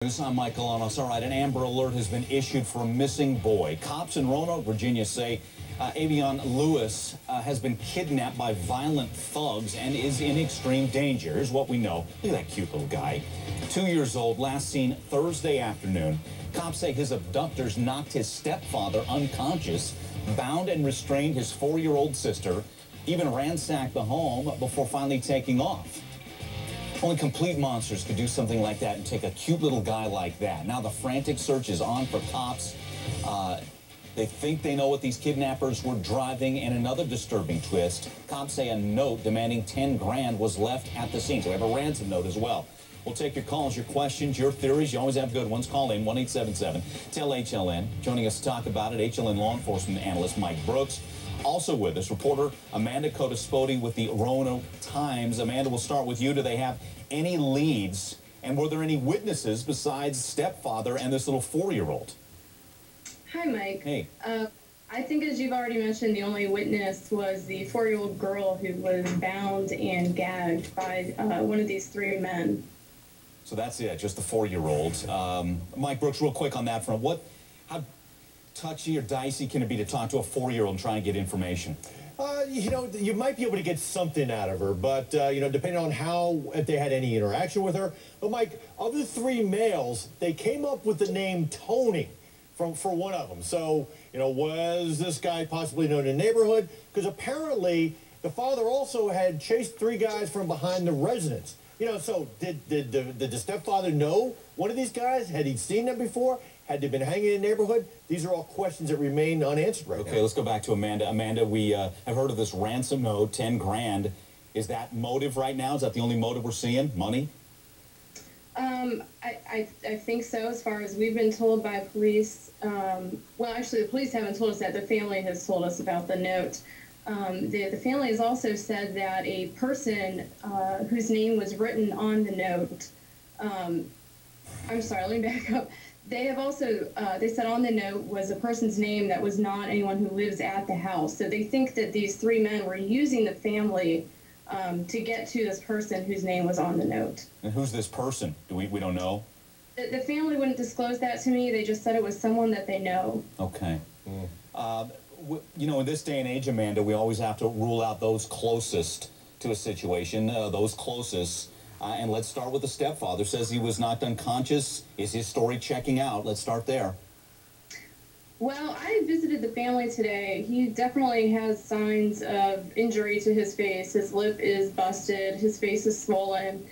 I'm Michael Onos. All right, an Amber Alert has been issued for a missing boy. Cops in Roanoke, Virginia say Aveion Lewis has been kidnapped by violent thugs and is in extreme danger. Here's what we know. Look at that cute little guy. 2 years old, last seen Thursday afternoon. Cops say his abductors knocked his stepfather unconscious, bound and restrained his 4-year-old sister, even ransacked the home before finally taking off. Only complete monsters could do something like that and take a cute little guy like that. Now the frantic search is on for cops. They think they know what these kidnappers were driving. And another disturbing twist, cops say a note demanding 10 grand was left at the scene. So we have a ransom note as well. We'll take your calls, your questions, your theories. You always have good ones. Call in 1-877-TEL-HLN. Joining us to talk about it, HLN law enforcement analyst Mike Brooks. Also with us, reporter Amanda Cotaspoti with the Roanoke Times. Amanda, we'll start with you. Do they have any leads? And were there any witnesses besides stepfather and this little 4-year-old? Hi, Mike. Hey. I think, as you've already mentioned, the only witness was the 4-year-old girl who was bound and gagged by one of these 3 men. So that's it, just the 4-year-old. Mike Brooks, real quick on that front. How touchy or dicey can it be to talk to a 4-year-old and try and get information? You might be able to get something out of her, but, depending on if they had any interaction with her. But, Mike, of the 3 males, they came up with the name Tony for one of them. So, was this guy possibly known in the neighborhood? Because apparently the father also had chased 3 guys from behind the residence. So did the stepfather know one of these guys? Had he seen them before? Had they been hanging in the neighborhood? These are all questions that remain unanswered right now. Okay, let's go back to Amanda. Amanda, we have heard of this ransom note, 10 grand. Is that motive right now? Is that the only motive we're seeing? Money? I think so, as far as we've been told by police. Well, actually, the police haven't told us that. The family has told us about the note. The family has also said that a person whose name was written on the note, I'm sorry, let me back up. They have also, they said on the note was a person's name that was not anyone who lives at the house. So they think that these 3 men were using the family to get to this person whose name was on the note. And who's this person? We don't know? The family wouldn't disclose that to me. They just said it was someone that they know. Okay. In this day and age, Amanda, we always have to rule out those closest to a situation, those closest. And let's start with the stepfather. Says he was knocked unconscious. Is his story checking out? Let's start there. Well, I visited the family today. He definitely has signs of injury to his face. His lip is busted. His face is swollen.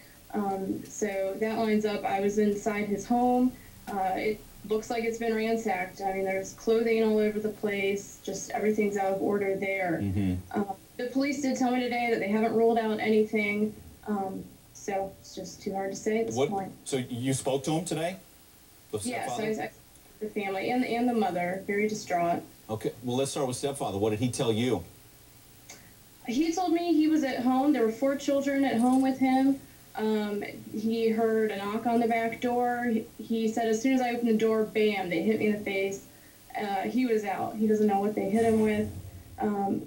So that lines up. I was inside his home. It looks like it's been ransacked. I mean, there's clothing all over the place. Just everything's out of order there. Mm-hmm. The police did tell me today that they haven't ruled out anything. So it's just too hard to say at this point. So you spoke to him today? Yes, I the family and the mother, very distraught. Okay, well, let's start with stepfather. What did he tell you? He told me he was at home. There were 4 children at home with him. He heard a knock on the back door. He said as soon as I opened the door, bam, they hit me in the face. He was out. He doesn't know what they hit him with.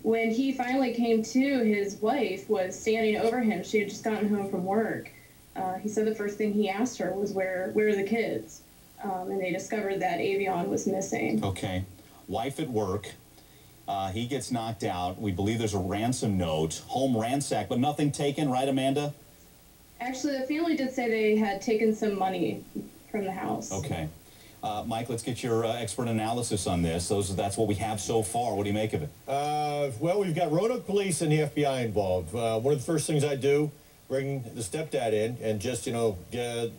When he finally came to, his wife was standing over him. She had just gotten home from work. He said the first thing he asked her was, where are the kids? And they discovered that Aveion was missing. Okay. Wife at work. He gets knocked out. We believe there's a ransom note. Home ransacked, but nothing taken, right, Amanda? Actually, the family did say they had taken some money from the house. Okay. Mike, let's get your expert analysis on this. That's what we have so far. What do you make of it? Well, we've got Roanoke Police and the FBI involved. One of the first things I do, bring the stepdad in and just, well,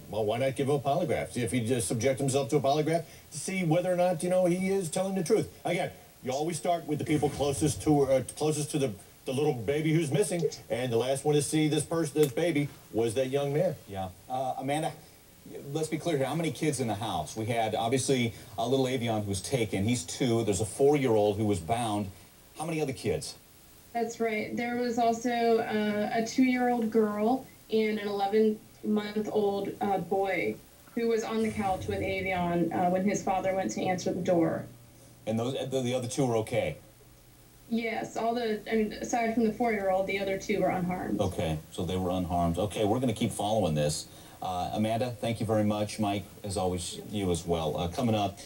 why not give him a polygraph? See if he just subject himself to a polygraph to see whether or not, he is telling the truth. Again, you always start with the people closest to the little baby who's missing, and the last one to see this baby was that young man. Yeah. Amanda, let's be clear here. How many kids in the house? We had, obviously, a little Aveion who was taken. He's 2. There's a 4-year-old who was bound. How many other kids? That's right. There was also a 2-year-old girl and an 11-month-old boy who was on the couch with Aveion when his father went to answer the door. And the other 2 were okay? Yes, aside from the 4-year-old, the other 2 were unharmed. Okay, so they were unharmed. Okay, we're going to keep following this. Amanda, thank you very much. Mike, as always, you as well. Coming up.